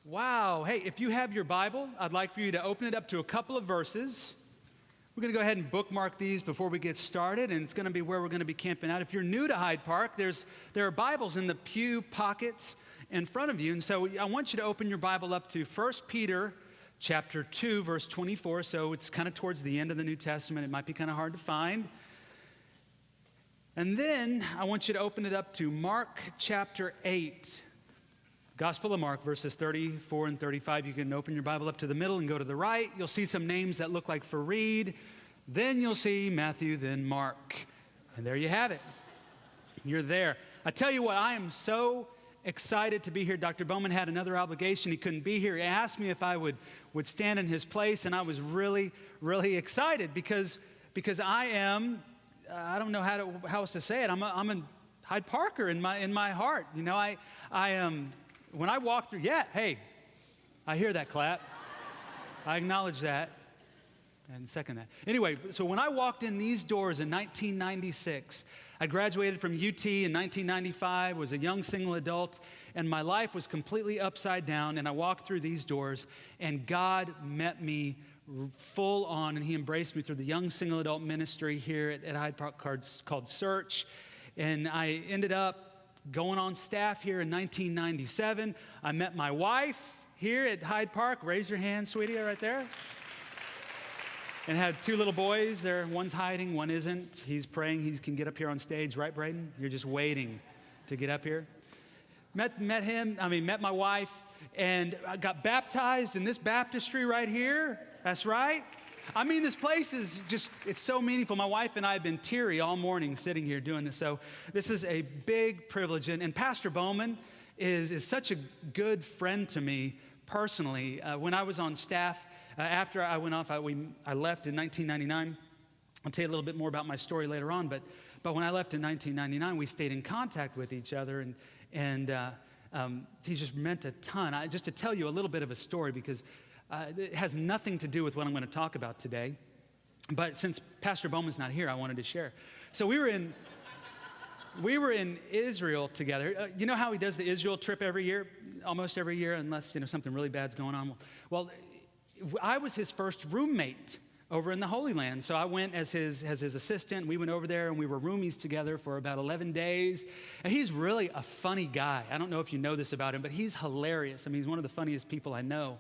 Wow. Hey, if you have your Bible, I'd like for you to open it up to a couple of verses. We're going to go ahead and bookmark these before we get started, and it's going to be where we're going to be camping out. If you're new to Hyde Park, there are Bibles in the pew pockets in front of you, and so I want you to open your Bible up to 1 Peter chapter 2, verse 24, so it's kind of towards the end of the New Testament. It might be kind of hard to find. And then I want you to open it up to Mark chapter 8. Gospel of Mark, verses 34 and 35. You can open your Bible up to the middle and go to the right. You'll see some names that look like Fareed. Then you'll see Matthew, then Mark. And there you have it. You're there. I tell you what, I am so excited to be here. Dr. Bowman had another obligation. He couldn't be here. He asked me if I would stand in his place, and I was really, really excited because I am, I don't know how else to say it. I'm a Hyde Parker in my heart. You know, I am. When I walk through, hey, I hear that clap. I acknowledge that and second that. Anyway, so when I walked in these doors in 1996, I graduated from UT in 1995, was a young single adult, and my life was completely upside down, and I walked through these doors, and God met me full on, and he embraced me through the young single adult ministry here at Hyde Park called Search, and I ended up going on staff here in 1997. I met my wife here at Hyde Park. Raise your hand, sweetie, right there. And had two little boys there. One's hiding, one isn't. He's praying he can get up here on stage, right, Braden? You're just waiting to get up here. Met my wife, and I got baptized in this baptistry right here. That's right. I mean, this place is just, it's so meaningful. My wife and I have been teary all morning sitting here doing this. So this is a big privilege. And Pastor Bowman is such a good friend to me personally. When I was on staff, after I went off, I left in 1999. I'll tell you a little bit more about my story later on. But when I left in 1999, we stayed in contact with each other. And he just meant a ton. Just to tell you a little bit of a story, because it has nothing to do with what I'm going to talk about today. But since Pastor Bowman's not here, I wanted to share. So we were in Israel together. You know how he does the Israel trip every year? Almost every year, unless something really bad's going on. Well, I was his first roommate over in the Holy Land. So I went as his assistant. We went over there, and we were roomies together for about 11 days. And he's really a funny guy. I don't know if you know this about him, but he's hilarious. I mean, he's one of the funniest people I know.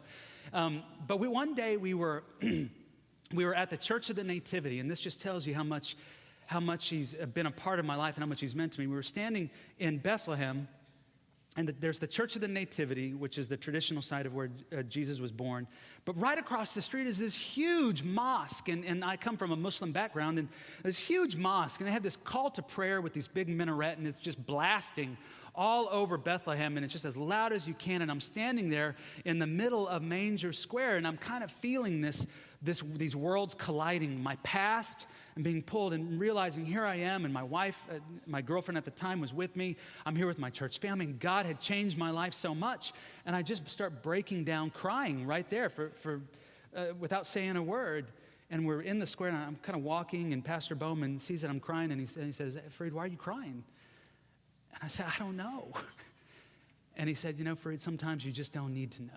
But one day we were at the Church of the Nativity, and this just tells you how much he's been a part of my life and how much he's meant to me. We were standing in Bethlehem, and there's the Church of the Nativity, which is the traditional site of where Jesus was born. But right across the street is this huge mosque, and I come from a Muslim background, and this huge mosque, and they have this call to prayer with these big minaret, and it's just blasting all over Bethlehem, and it's just as loud as you can, and I'm standing there in the middle of Manger Square, and I'm kind of feeling these worlds colliding, my past and being pulled, and realizing here I am, and my wife, my girlfriend at the time was with me. I'm here with my church family, and God had changed my life so much, and I just start breaking down crying right there without saying a word. And we're in the square, and I'm kind of walking, and Pastor Bowman sees that I'm crying, and he says, "Fareed, why are you crying?" And I said, "I don't know." And he said, "Fareed, sometimes you just don't need to know."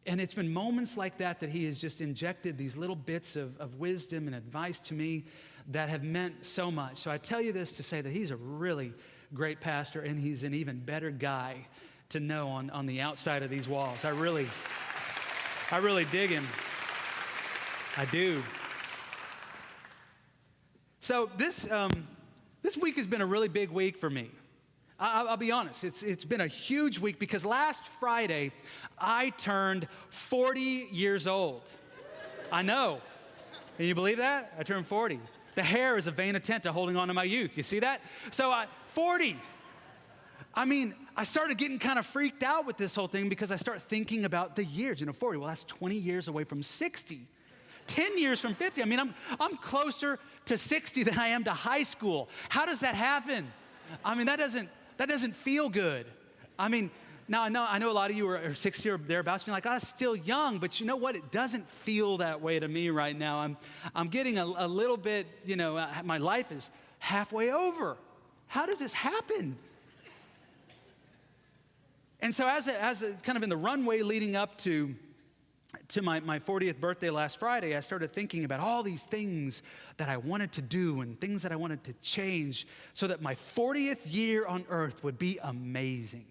And it's been moments like that he has just injected these little bits of wisdom and advice to me that have meant so much. So I tell you this to say that he's a really great pastor, and he's an even better guy to know on the outside of these walls. I really dig him. I do. So this week has been a really big week for me. I'll be honest, it's been a huge week because last Friday, I turned 40 years old. I know. Can you believe that? I turned 40. The hair is a vain attempt at holding on to my youth. You see that? So 40. I mean, I started getting kind of freaked out with this whole thing because I start thinking about the years. 40, well, that's 20 years away from 60. 10 years from 50. I mean, I'm closer to 60 than I am to high school. How does that happen? I mean, that doesn't feel good. I mean, now I know a lot of you are 60 or thereabouts, and you're like, "Oh, that's still young," but you know what? It doesn't feel that way to me right now. I'm getting a little bit, my life is halfway over. How does this happen? And so as kind of in the runway leading up to my 40th birthday last Friday, I started thinking about all these things that I wanted to do and things that I wanted to change so that my 40th year on earth would be amazing.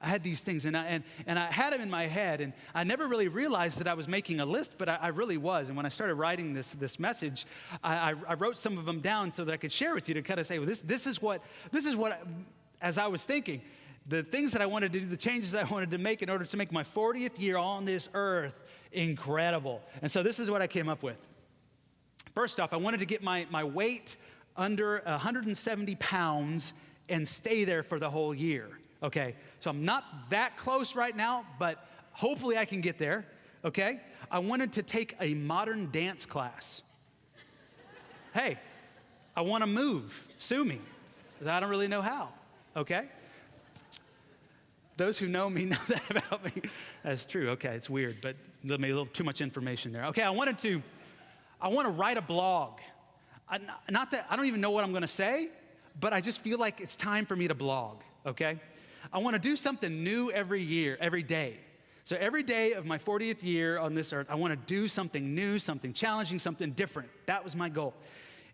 I had these things, and I had them in my head, and I never really realized that I was making a list, but I really was. And when I started writing this message, I wrote some of them down so that I could share with you to kind of say, well, this is what, as I was thinking, the things that I wanted to do, the changes I wanted to make in order to make my 40th year on this earth incredible. And so this is what I came up with. First off, I wanted to get my weight under 170 pounds and stay there for the whole year. Okay, so I'm not that close right now, but hopefully I can get there. Okay, I wanted to take a modern dance class. Hey, I want to move. Sue me. I don't really know how. Okay. Those who know me know that about me. That's true. Okay, it's weird, but maybe a little too much information there. Okay, I want to write a blog. Not that I don't even know what I'm going to say, but I just feel like it's time for me to blog. Okay, I want to do something new every year, every day. So every day of my 40th year on this earth, I want to do something new, something challenging, something different. That was my goal.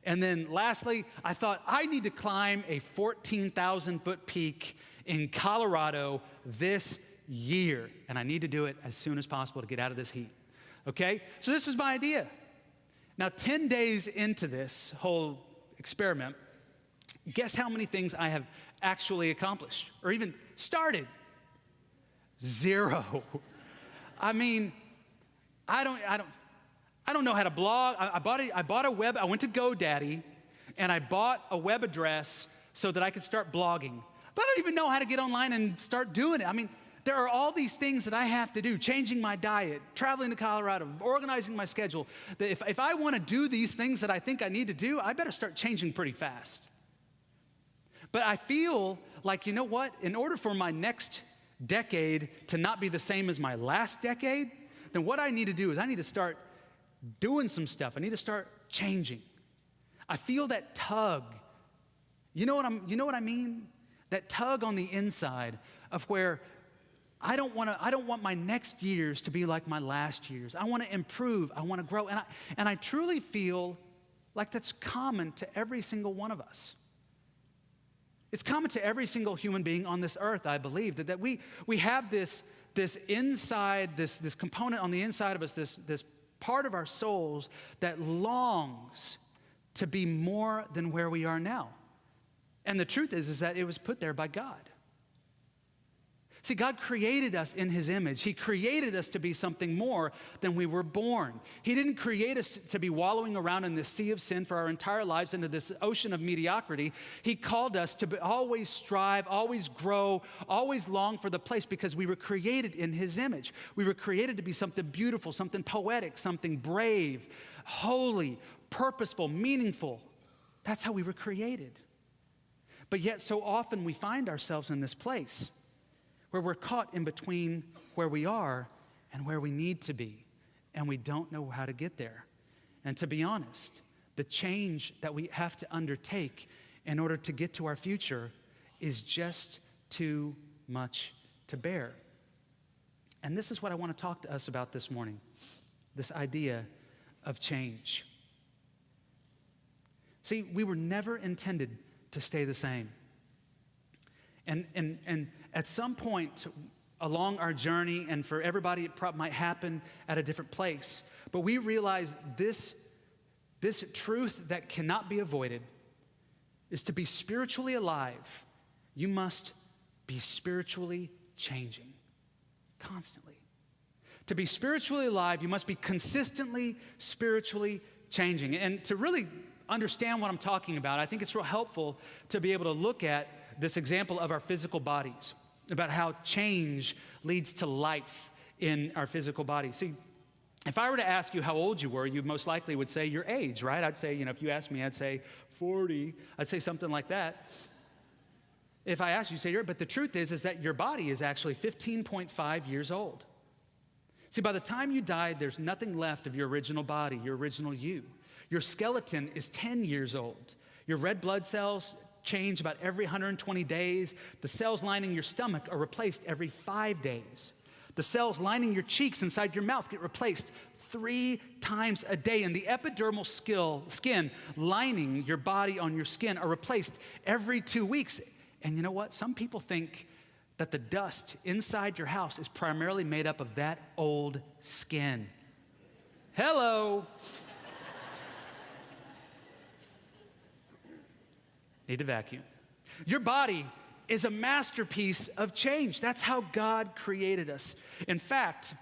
And then lastly, I thought I need to climb a 14,000-foot peak in Colorado this year, and I need to do it as soon as possible to get out of this heat. Okay? So this is my idea. Now, 10 days into this whole experiment, guess how many things I have actually accomplished or even started? 0. I mean, I don't know how to blog. I bought a web. I went to GoDaddy, and I bought a web address so that I could start blogging. But I don't even know how to get online and start doing it. I mean, there are all these things that I have to do, changing my diet, traveling to Colorado, organizing my schedule. That if I want to do these things that I think I need to do, I better start changing pretty fast. But I feel like, you know what? In order for my next decade to not be the same as my last decade, then what I need to do is I need to start doing some stuff. I need to start changing. I feel that tug. You know what I mean? That tug on the inside of where I don't want my next years to be like my last years. I want to improve. I want to grow. And I truly feel like that's common to every single one of us. It's common to every single human being on this earth, I believe, that we have this inside, this component on the inside of us, this part of our souls that longs to be more than where we are now. And the truth is that it was put there by God. See, God created us in his image. He created us to be something more than we were born. He didn't create us to be wallowing around in this sea of sin for our entire lives into this ocean of mediocrity. He called us to always strive, always grow, always long for the place because we were created in his image. We were created to be something beautiful, something poetic, something brave, holy, purposeful, meaningful. That's how we were created. But yet so often we find ourselves in this place where we're caught in between where we are and where we need to be, and we don't know how to get there. And to be honest, the change that we have to undertake in order to get to our future is just too much to bear. And this is what I want to talk to us about this morning, this idea of change. See, we were never intended to stay the same. And at some point along our journey, and for everybody it might happen at a different place, but we realize this truth that cannot be avoided is to be spiritually alive, you must be spiritually changing constantly. To be spiritually alive, you must be consistently spiritually changing. And to really understand what I'm talking about, I think it's real helpful to be able to look at this example of our physical bodies, about how change leads to life in our physical bodies. See, if I were to ask you how old you were, you most likely would say your age, right? I'd say, if you asked me, I'd say 40. I'd say something like that. If I asked you, say, but the truth is that your body is actually 15.5 years old. See, by the time you died, there's nothing left of your original body, your original you. Your skeleton is 10 years old. Your red blood cells, change about every 120 days. The cells lining your stomach are replaced every 5 days. The cells lining your cheeks inside your mouth get replaced 3 times a day. And the epidermal skin lining your body on your skin are replaced every 2 weeks. And you know what? Some people think that the dust inside your house is primarily made up of that old skin. Hello. Need to vacuum. Your body is a masterpiece of change. That's how God created us. In fact,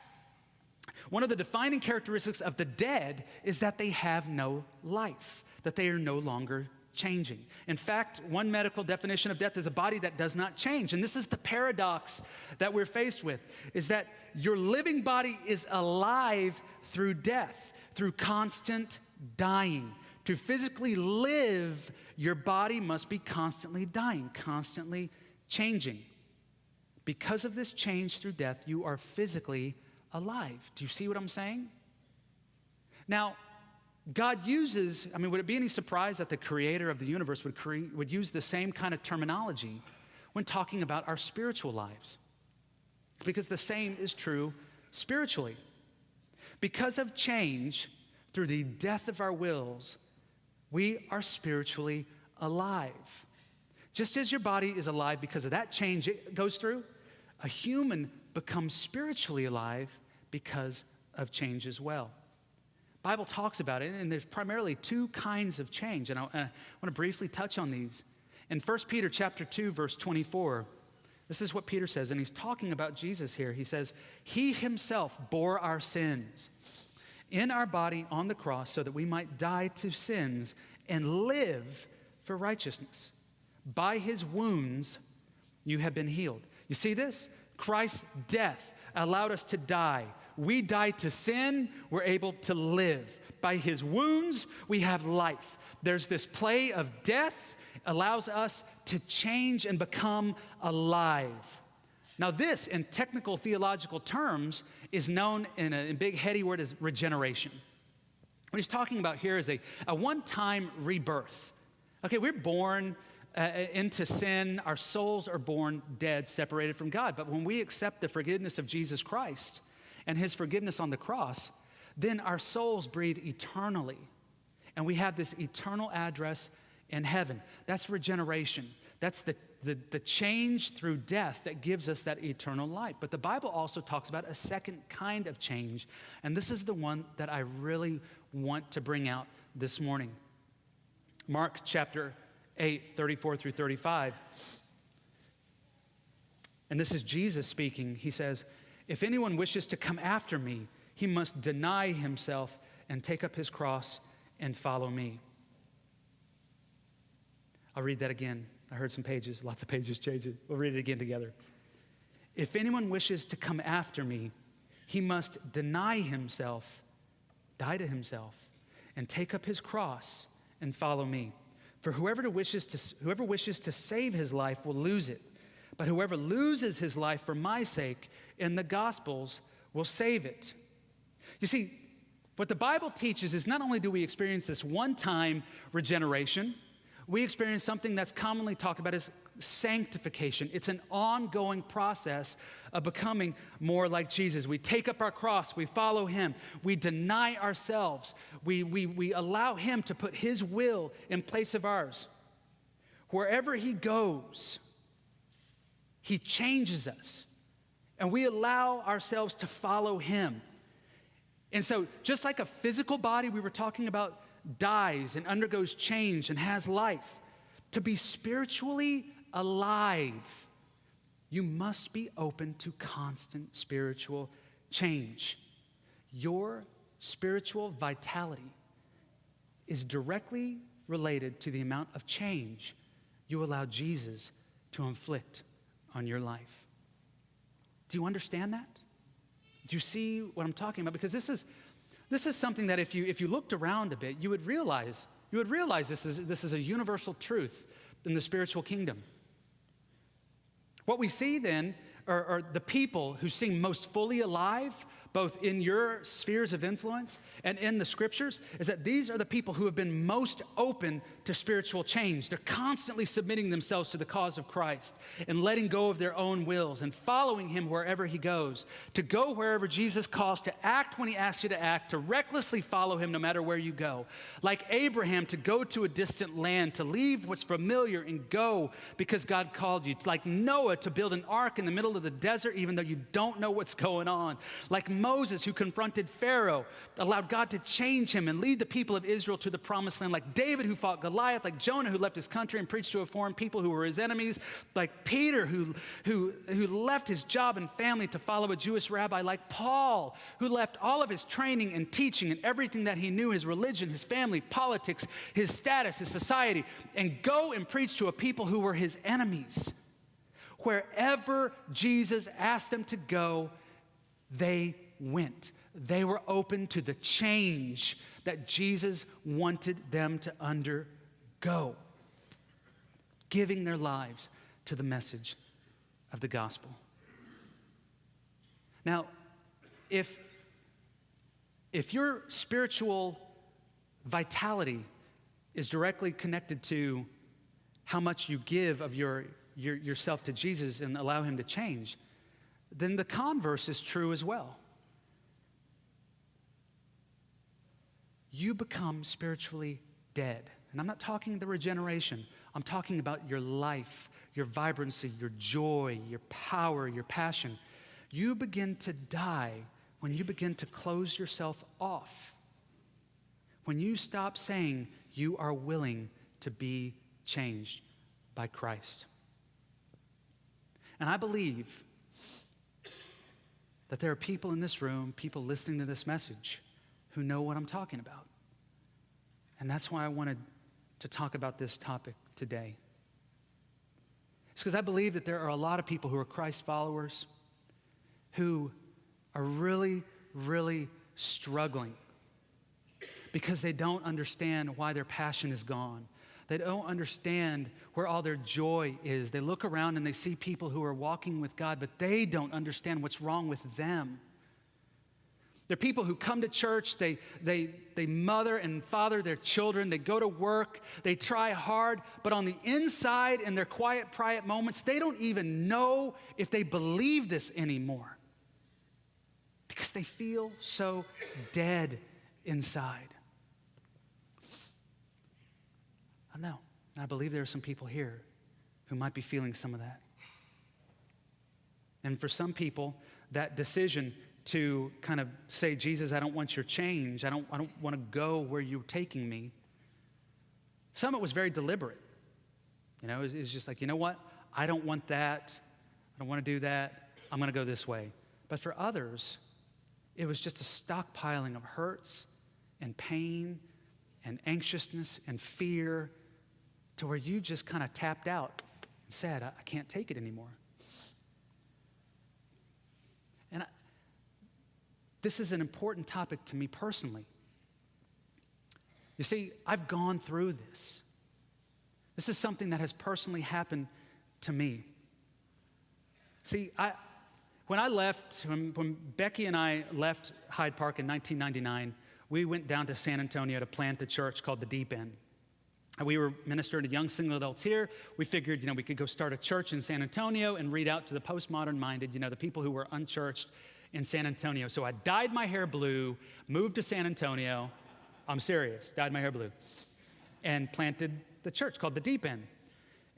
one of the defining characteristics of the dead is that they have no life, that they are no longer changing. In fact, one medical definition of death is a body that does not change. And this is the paradox that we're faced with, is that your living body is alive through death, through constant dying. To physically live, your body must be constantly dying, constantly changing. Because of this change through death, you are physically alive. Do you see what I'm saying? Now, God uses, would it be any surprise that the creator of the universe would use the same kind of terminology when talking about our spiritual lives? Because the same is true spiritually. Because of change through the death of our wills, we are spiritually alive. Just as your body is alive because of that change it goes through, a human becomes spiritually alive because of change as well. Bible talks about it, and there's primarily 2 kinds of change, and I want to briefly touch on these. In 1 Peter chapter 2, verse 24, this is what Peter says, and he's talking about Jesus here. He says, "He himself bore our sins in our body on the cross so that we might die to sins and live for righteousness. By his wounds you have been healed." You see this? Christ's death allowed us to die. We died to sin, we're able to live. By his wounds, we have life. There's this play of death allows us to change and become alive. Now this, in technical theological terms, is known in a big heady word as regeneration. What he's talking about here is a one-time rebirth. Okay, we're born into sin. Our souls are born dead, separated from God. But when we accept the forgiveness of Jesus Christ and his forgiveness on the cross, then our souls breathe eternally. And we have this eternal address in heaven. That's regeneration. That's the change through death that gives us that eternal life. But the Bible also talks about a second kind of change, and this is the one that I really want to bring out this morning. Mark chapter 8, 34 through 35. And this is Jesus speaking. He says, "If anyone wishes to come after me, he must deny himself and take up his cross and follow me." I'll read that again. I heard some pages, lots of pages changing. We'll read it again together. "If anyone wishes to come after me, he must deny himself, die to himself, and take up his cross and follow me. For whoever wishes to save his life will lose it. But whoever loses his life for my sake in the Gospels will save it." You see, what the Bible teaches is not only do we experience this one-time regeneration, we experience something that's commonly talked about as sanctification. It's an ongoing process of becoming more like Jesus. We take up our cross, we follow him, we deny ourselves, we allow him to put his will in place of ours. Wherever he goes, he changes us, and we allow ourselves to follow him. And so just like a physical body we were talking about dies and undergoes change and has life, to be spiritually alive, you must be open to constant spiritual change. Your spiritual vitality is directly related to the amount of change you allow Jesus to inflict on your life. Do you understand that? Do you see what I'm talking about? Because this is something that if you looked around a bit, you would realize this is a universal truth in the spiritual kingdom. What we see then are the people who seem most fully alive, both in your spheres of influence and in the scriptures, is that these are the people who have been most open to spiritual change. They're constantly submitting themselves to the cause of Christ and letting go of their own wills and following him wherever he goes, to go wherever Jesus calls, to act when he asks you to act, to recklessly follow him no matter where you go. Like Abraham, to go to a distant land, to leave what's familiar and go because God called you. Like Noah, to build an ark in the middle of the desert even though you don't know what's going on. Like Moses, who confronted Pharaoh, allowed God to change him and lead the people of Israel to the promised land. Like David, who fought Goliath. Like Jonah, who left his country and preached to a foreign people who were his enemies. Like Peter, who left his job and family to follow a Jewish rabbi. Like Paul, who left all of his training and teaching and everything that he knew, his religion, his family, politics, his status, his society, and go and preach to a people who were his enemies. Wherever Jesus asked them to go, they went. They were open to the change that Jesus wanted them to undergo, giving their lives to the message of the gospel. Now, if your spiritual vitality is directly connected to how much you give of yourself to Jesus and allow him to change, then the converse is true as well. You become spiritually dead. And I'm not talking the regeneration. I'm talking about your life, your vibrancy, your joy, your power, your passion. You begin to die when you begin to close yourself off. When you stop saying you are willing to be changed by Christ. And I believe that there are people in this room, people listening to this message, who know what I'm talking about. And that's why I wanted to talk about this topic today. It's because I believe that there are a lot of people who are Christ followers who are really, really struggling because they don't understand why their passion is gone. They don't understand where all their joy is. They look around and they see people who are walking with God, but they don't understand what's wrong with them. They're people who come to church, they mother and father their children, they go to work, they try hard, but on the inside, in their quiet, private moments, they don't even know if they believe this anymore because they feel so dead inside. I know. I believe there are some people here who might be feeling some of that. And for some people, that decision to kind of say, Jesus, I don't want your change. I don't want to go where you're taking me. Some of it was very deliberate. You know, it was just like, you know what? I don't want that. I don't want to do that. I'm going to go this way. But for others, it was just a stockpiling of hurts and pain and anxiousness and fear to where you just kind of tapped out and said, I can't take it anymore. And this is an important topic to me personally. You see, I've gone through this. This is something that has personally happened to me. See, when Becky and I left Hyde Park in 1999, we went down to San Antonio to plant a church called the Deep End. And we were ministering to young single adults here. We figured, we could go start a church in San Antonio and read out to the postmodern-minded, the people who were unchurched in San Antonio. So I dyed my hair blue, moved to San Antonio. I'm serious, dyed my hair blue, and planted the church called the Deep End.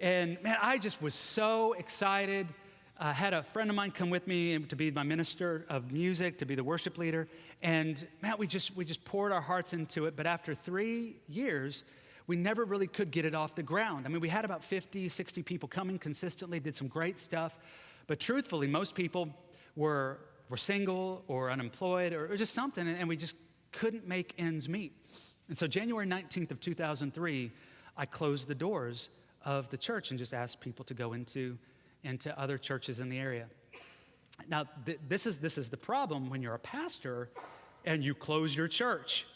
And man, I just was so excited. I had a friend of mine come with me to be my minister of music, to be the worship leader. And man, we just poured our hearts into it. But after 3 years, we never really could get it off the ground. I mean, we had about 50, 60 people coming consistently, did some great stuff. But truthfully, most people were single or unemployed or just something, and we just couldn't make ends meet. And so January 19th of 2003, I closed the doors of the church and just asked people to go into other churches in the area. Now, this is the problem when you're a pastor and you close your church,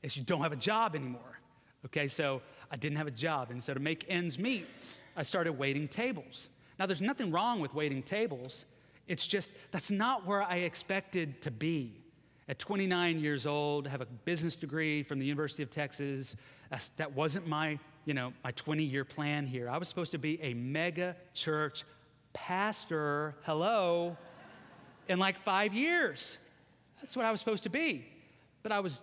is you don't have a job anymore. Okay, so I didn't have a job, and so to make ends meet, I started waiting tables. Now, there's nothing wrong with waiting tables It's just, that's not where I expected to be. At 29 years old, have a business degree from the University of Texas. That wasn't my 20-year plan here. I was supposed to be a mega church pastor, in like 5 years. That's what I was supposed to be. But I was,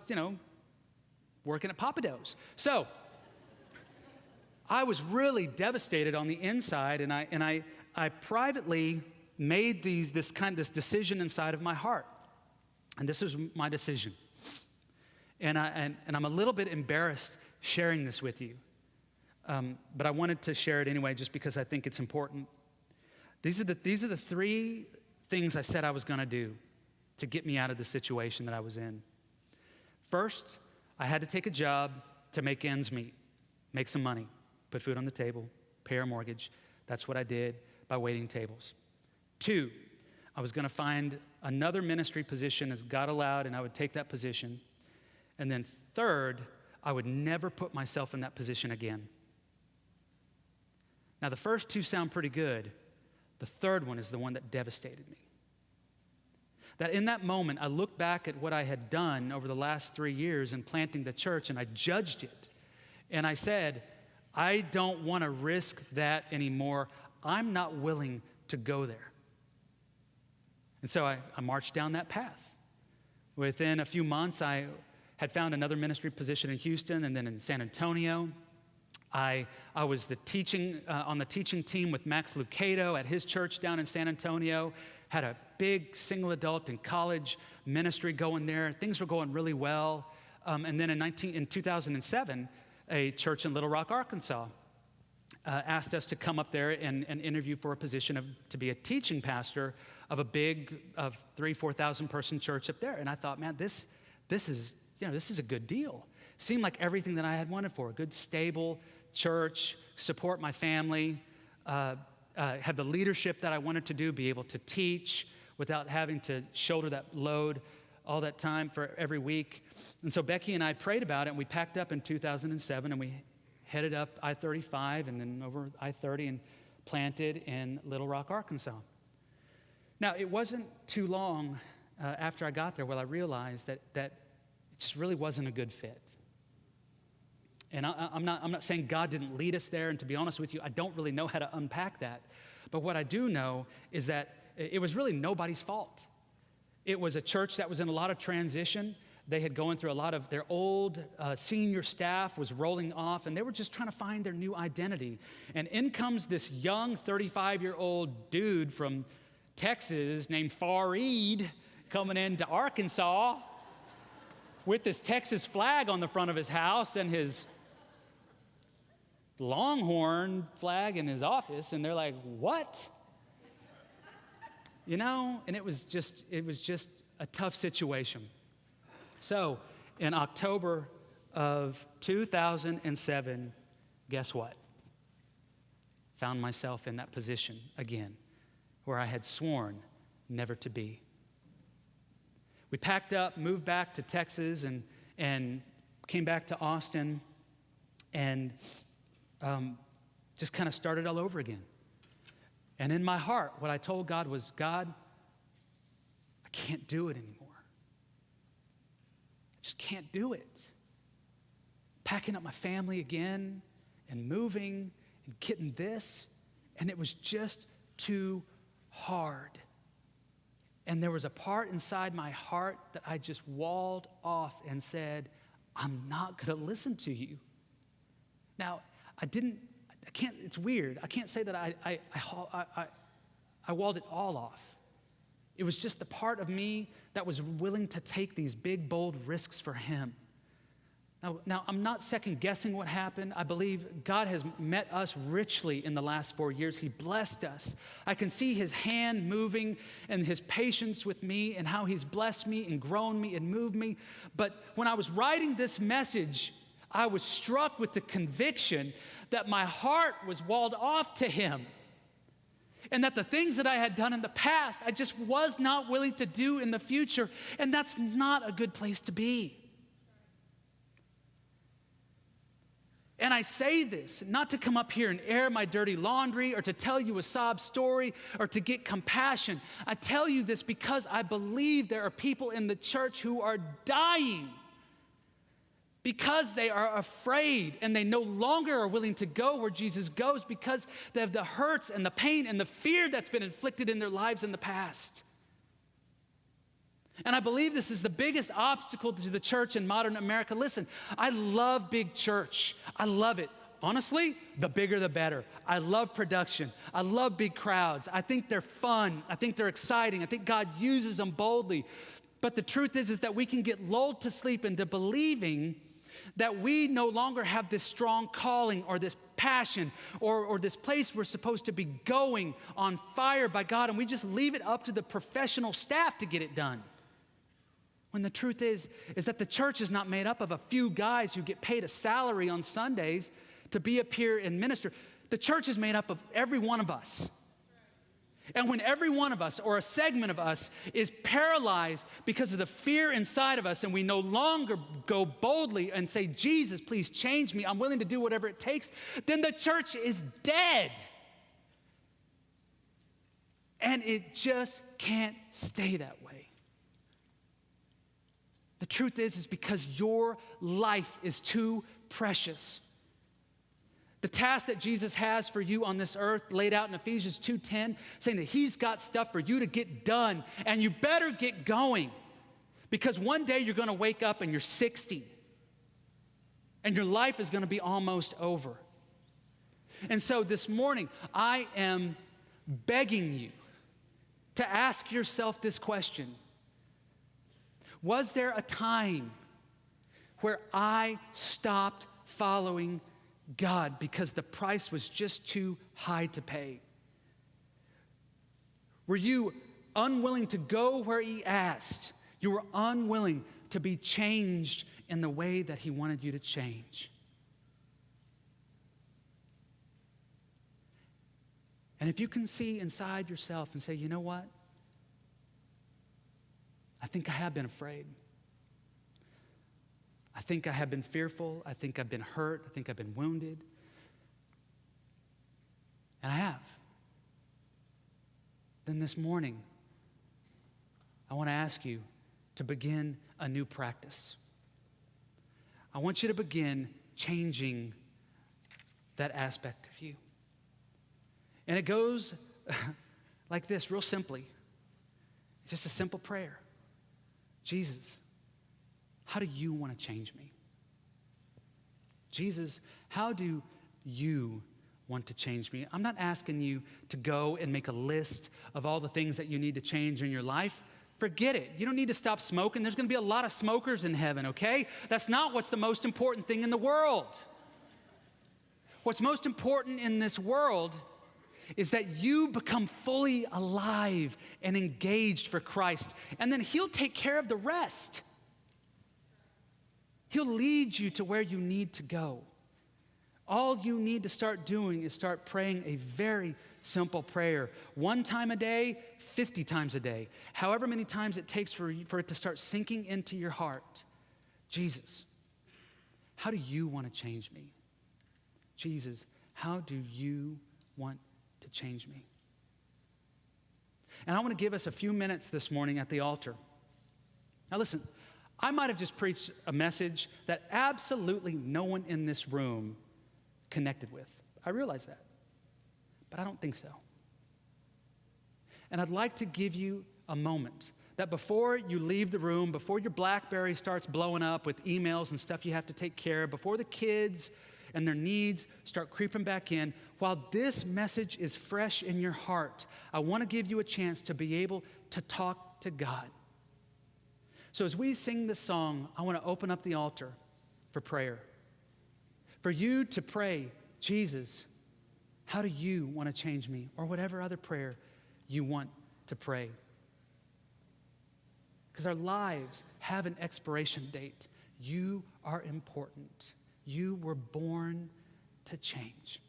working at Papa Do's. So I was really devastated on the inside, and I privately made this decision inside of my heart. And this is my decision. And I'm a little bit embarrassed sharing this with you. But I wanted to share it anyway just because I think it's important. These are the three things I said I was going to do to get me out of the situation that I was in. First, I had to take a job to make ends meet, make some money, put food on the table, pay our mortgage. That's what I did by waiting tables. 2, I was going to find another ministry position as God allowed, and I would take that position. And then 3rd, I would never put myself in that position again. Now, the first 2 sound pretty good. The 3rd one is the one that devastated me. That in that moment, I looked back at what I had done over the last 3 years in planting the church, and I judged it. And I said, I don't want to risk that anymore. I'm not willing to go there. And so I marched down that path. Within a few months, I had found another ministry position in Houston and then in San Antonio. I was on the teaching team with Max Lucado at his church down in San Antonio, had a big single adult and college ministry going there. Things were going really well. And then in 2007, a church in Little Rock, Arkansas, asked us to come up there and interview for a position to be a teaching pastor of a big 3,000-4,000 person church up there. And I thought, man, this is a good deal. Seemed like everything that I had wanted for a good, stable church, support my family, have the leadership that I wanted to do, be able to teach without having to shoulder that load all that time for every week. And so Becky and I prayed about it, and we packed up in 2007, and we headed up I-35 and then over I-30 and planted in Little Rock, Arkansas. Now, it wasn't too long after I got there where I realized that it just really wasn't a good fit. And I'm not saying God didn't lead us there, and to be honest with you, I don't really know how to unpack that. But what I do know is that it was really nobody's fault. It was a church that was in a lot of transition. They had gone through a lot of their old senior staff was rolling off, and they were just trying to find their new identity. And in comes this young 35-year-old dude from Texas named Fareed coming into Arkansas with this Texas flag on the front of his house and his Longhorn flag in his office, and they're like, what? And it was just a tough situation. So in October of 2007, guess what? Found myself in that position again, where I had sworn never to be. We packed up, moved back to Texas, and came back to Austin, and just kind of started all over again. And in my heart, what I told God was, God, I can't do it anymore. I just can't do it. Packing up my family again and moving and getting this, and it was just too hard. And there was a part inside my heart that I just walled off and said, I'm not going to listen to you. Now, it's weird. I can't say that I walled it all off. It was just the part of me that was willing to take these big, bold risks for him. Now, I'm not second guessing what happened. I believe God has met us richly in the last 4 years. He blessed us. I can see his hand moving and his patience with me and how he's blessed me and grown me and moved me. But when I was writing this message, I was struck with the conviction that my heart was walled off to him, and that the things that I had done in the past, I just was not willing to do in the future, and that's not a good place to be. And I say this not to come up here and air my dirty laundry or to tell you a sob story or to get compassion. I tell you this because I believe there are people in the church who are dying because they are afraid and they no longer are willing to go where Jesus goes because they have the hurts and the pain and the fear that's been inflicted in their lives in the past. And I believe this is the biggest obstacle to the church in modern America. Listen, I love big church. I love it. Honestly, the bigger the better. I love production. I love big crowds. I think they're fun. I think they're exciting. I think God uses them boldly. But the truth is that we can get lulled to sleep into believing that we no longer have this strong calling or this passion or this place we're supposed to be going on fire by God, and we just leave it up to the professional staff to get it done. When the truth is that the church is not made up of a few guys who get paid a salary on Sundays to be up here and minister. The church is made up of every one of us. And when every one of us or a segment of us is paralyzed because of the fear inside of us and we no longer go boldly and say, Jesus, please change me. I'm willing to do whatever it takes. Then the church is dead. And it just can't stay that way. The truth is because your life is too precious. The task that Jesus has for you on this earth, laid out in Ephesians 2:10, saying that he's got stuff for you to get done, and you better get going. Because one day you're going to wake up and you're 60, and your life is going to be almost over. And so this morning, I am begging you to ask yourself this question. Was there a time where I stopped following God because the price was just too high to pay? Were you unwilling to go where he asked? You were unwilling to be changed in the way that he wanted you to change. And if you can see inside yourself and say, you know what? I think I have been afraid. I think I have been fearful. I think I've been hurt. I think I've been wounded. And I have. Then this morning, I want to ask you to begin a new practice. I want you to begin changing that aspect of you. And it goes like this, real simply. It's just a simple prayer. Jesus, how do you want to change me? Jesus, how do you want to change me? I'm not asking you to go and make a list of all the things that you need to change in your life. Forget it. You don't need to stop smoking. There's going to be a lot of smokers in heaven, okay? That's not what's the most important thing in the world. What's most important in this world is that you become fully alive and engaged for Christ, and then he'll take care of the rest. He'll lead you to where you need to go. All you need to start doing is start praying a very simple prayer. 1 time a day, 50 times a day. However many times it takes for it to start sinking into your heart. Jesus, how do you want to change me? Jesus, how do you want to change me? And I want to give us a few minutes this morning at the altar. Now listen, I might have just preached a message that absolutely no one in this room connected with. I realize that, but I don't think so. And I'd like to give you a moment that before you leave the room, before your BlackBerry starts blowing up with emails and stuff you have to take care of, before the kids and their needs start creeping back in, while this message is fresh in your heart, I want to give you a chance to be able to talk to God. So as we sing this song, I want to open up the altar for prayer. For you to pray, Jesus, how do you want to change me? Or whatever other prayer you want to pray. Because our lives have an expiration date. You are important. You were born to change.